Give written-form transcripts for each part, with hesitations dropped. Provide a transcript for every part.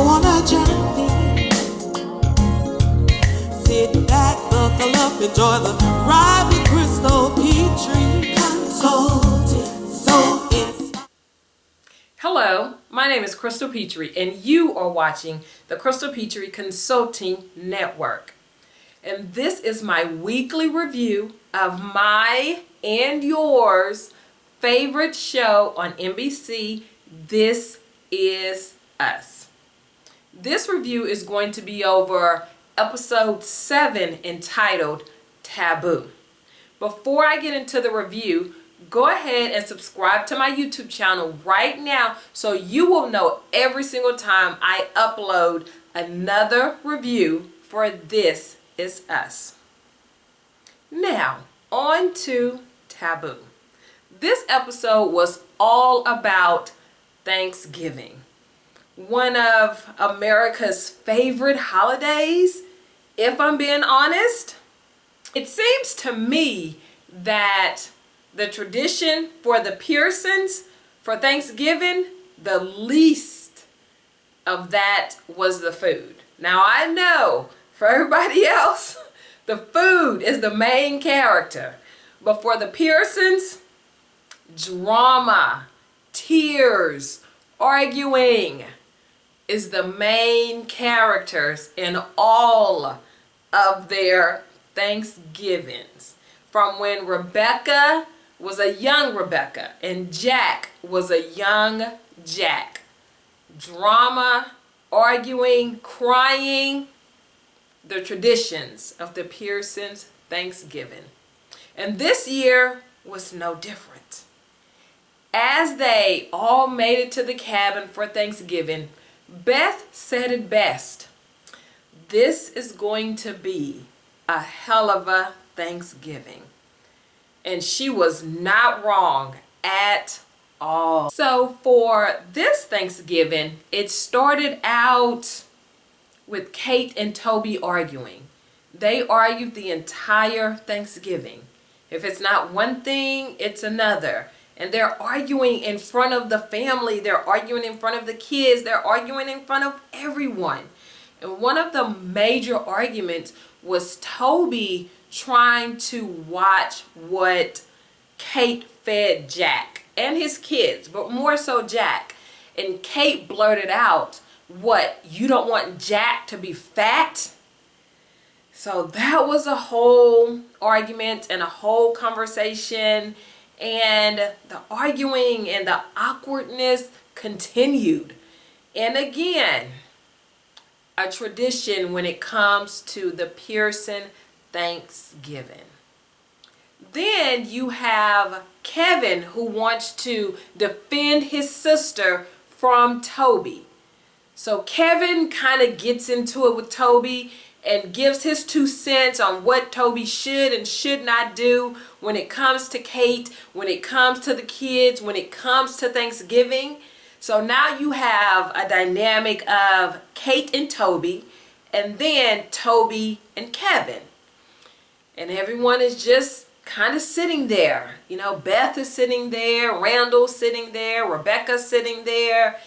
on a journey. Sit back, buckle up, enjoy the ride with Crystal Petrie Consulting. So it's Hello, my name is Crystal Petrie, and you are watching the Crystal Petrie Consulting Network. And this is my weekly review of my and yours favorite show on NBC, This Is Us. This review is going to be over episode 7 entitled Taboo. Before I get into the review, go ahead and subscribe to my YouTube channel right now so you will know every single time I upload another review for This Is Us. Now, on to Taboo. This episode was all about Thanksgiving, one of America's favorite holidays, if I'm being honest. It seems to me that the tradition for the Pearsons for Thanksgiving, the least of that was the food. Now I know for everybody else, the food is the main character. But for the Pearsons, drama, tears, arguing is the main characters in all of their Thanksgivings. From when Rebecca was a young Rebecca and Jack was a young Jack. Drama, arguing, crying, the traditions of the Pearsons' Thanksgiving. And this year was no different. As they all made it to the cabin for Thanksgiving, Beth said it best. This is going to be a hell of a Thanksgiving. And she was not wrong at all. So for this Thanksgiving, it started out with Kate and Toby arguing. They argued the entire Thanksgiving. If it's not one thing, it's another. And they're arguing in front of the family. They're arguing in front of the kids. They're arguing in front of everyone. And one of the major arguments was Toby trying to watch what Kate fed Jack and his kids, but more so Jack. And Kate blurted out, "What, you don't want Jack to be fat?" So that was a whole argument and a whole conversation, and the arguing and the awkwardness continued. And again, a tradition when it comes to the Pearson Thanksgiving. Then you have Kevin, who wants to defend his sister from Toby. So Kevin kind of gets into it with Toby and gives his 2 cents on what Toby should and should not do when it comes to Kate, when it comes to the kids, when it comes to Thanksgiving. So now you have a dynamic of Kate and Toby, and then Toby and Kevin. And everyone is just kind of sitting there. You know, Beth is sitting there, Randall's sitting there, Rebecca's sitting there.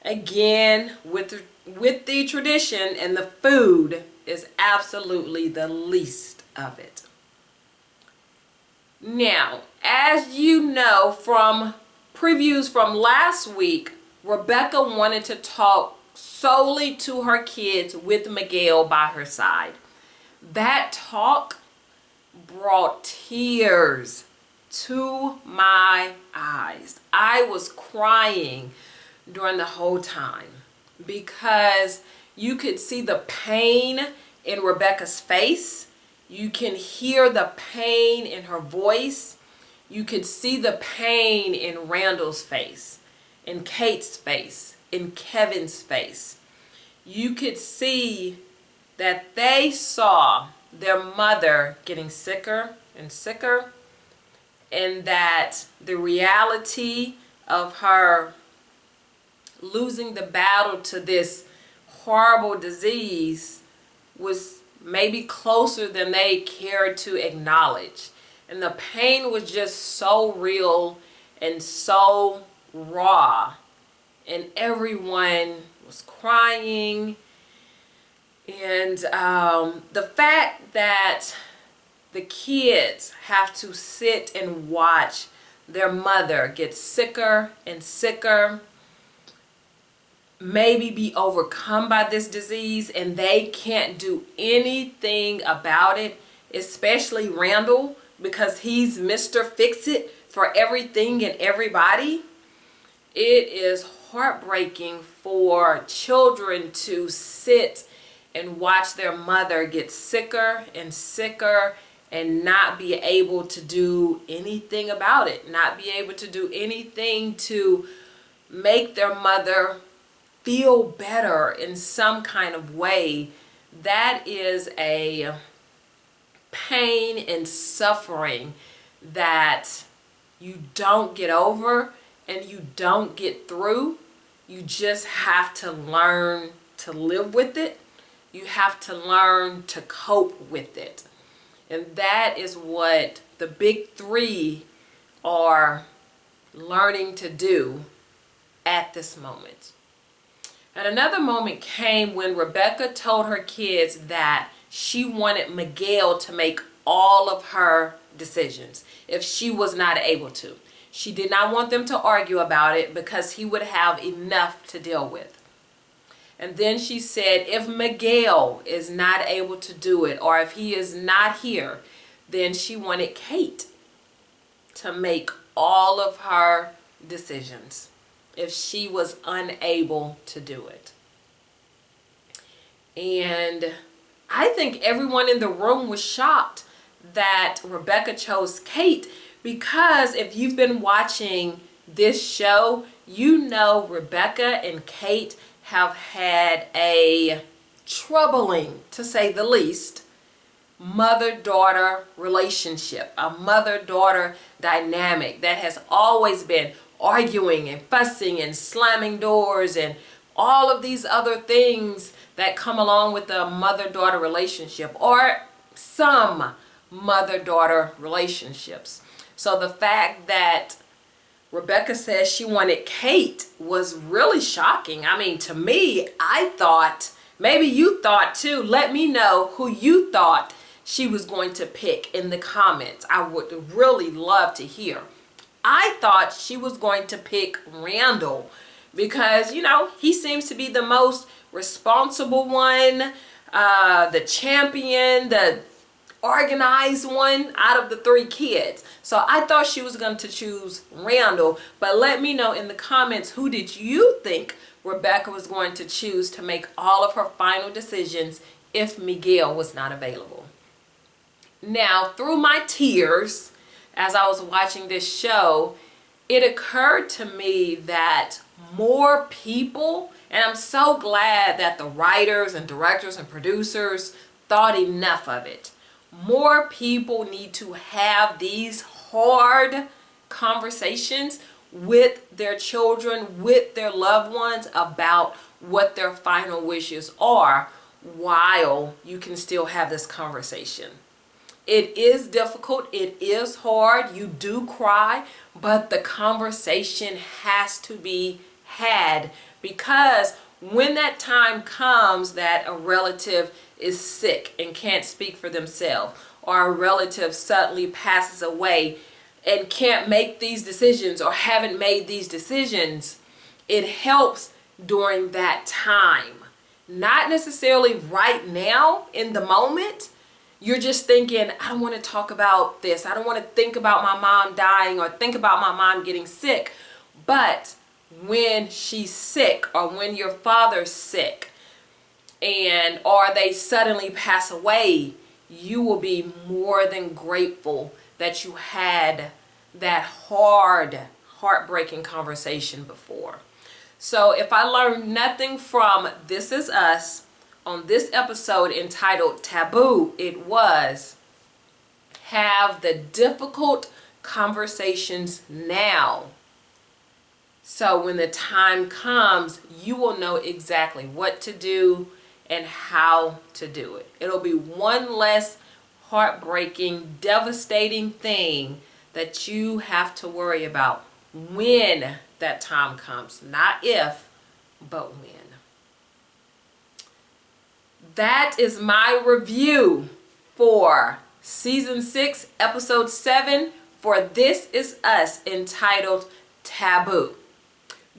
Again, with the tradition, and the food is absolutely the least of it. Now, as you know from previews from last week, Rebecca wanted to talk solely to her kids with Miguel by her side. That talk brought tears to my eyes. I was crying during the whole time because you could see the pain in Rebecca's face. You can hear the pain in her voice. You could see the pain in Randall's face, in Kate's face, in Kevin's face. You could see that they saw their mother getting sicker and sicker, and that the reality of her losing the battle to this horrible disease was maybe closer than they cared to acknowledge. And the pain was just so real and so raw, and everyone was crying. And the fact that the kids have to sit and watch their mother get sicker and sicker, maybe be overcome by this disease, and they can't do anything about it, especially Randall, because he's Mr. Fix-It for everything and everybody. It is heartbreaking for children to sit and watch their mother get sicker and sicker and not be able to do anything about it, not be able to do anything to make their mother feel better in some kind of way. That is a pain and suffering that you don't get over and you don't get through. You just have to learn to live with it. You have to learn to cope with it. And that is what the big three are learning to do at this moment. And another moment came when Rebecca told her kids that she wanted Miguel to make all of her decisions if she was not able to. She did not want them to argue about it because he would have enough to deal with. And then she said, if Miguel is not able to do it, or if he is not here, then she wanted Kate to make all of her decisions if she was unable to do it. And I think everyone in the room was shocked that Rebecca chose Kate, because if you've been watching this show, you know Rebecca and Kate have had a troubling, to say the least, mother-daughter relationship, a mother-daughter dynamic that has always been arguing and fussing and slamming doors and all of these other things that come along with a mother-daughter relationship, or some mother-daughter relationships. So the fact that Rebecca says she wanted Kate was really shocking. I mean, to me, I thought, maybe you thought too. Let me know who you thought she was going to pick in the comments. I would really love to hear. I thought she was going to pick Randall because, you know, he seems to be the most responsible one, the champion, the organized one out of the three kids. So I thought she was going to choose Randall, but let me know in the comments, who did you think Rebecca was going to choose to make all of her final decisions if Miguel was not available? Now, through my tears, as I was watching this show, it occurred to me that more people, and I'm so glad that the writers and directors and producers thought enough of it. More people need to have these hard conversations with their children, with their loved ones, about what their final wishes are while you can still have this conversation. It is difficult. It is hard. You do cry, but the conversation has to be had, because when that time comes that a relative is sick and can't speak for themselves, or a relative suddenly passes away and can't make these decisions or haven't made these decisions, it helps during that time. Not necessarily right now in the moment. You're just thinking, I don't want to talk about this. I don't want to think about my mom dying or think about my mom getting sick. But when she's sick, or when your father's sick, and or they suddenly pass away, you will be more than grateful that you had that heartbreaking conversation before. So if I learned nothing from This Is Us on this episode entitled Taboo, it was have the difficult conversations now. So when the time comes, you will know exactly what to do and how to do it. It'll be one less heartbreaking, devastating thing that you have to worry about when that time comes. Not if, but when. that is my review for Season 6, Episode 7 for This Is Us, entitled Taboo.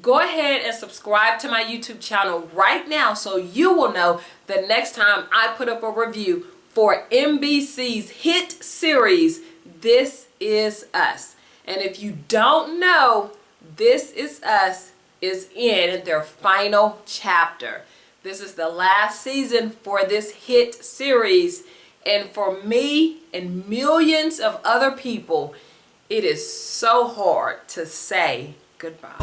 Go ahead and subscribe to my YouTube channel right now so you will know the next time I put up a review for NBC's hit series, This Is Us. And if you don't know, This Is Us is in their final chapter. This is the last season for this hit series. And for me and millions of other people, it is so hard to say goodbye.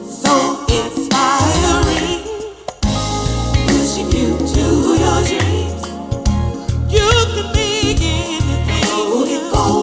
So inspired.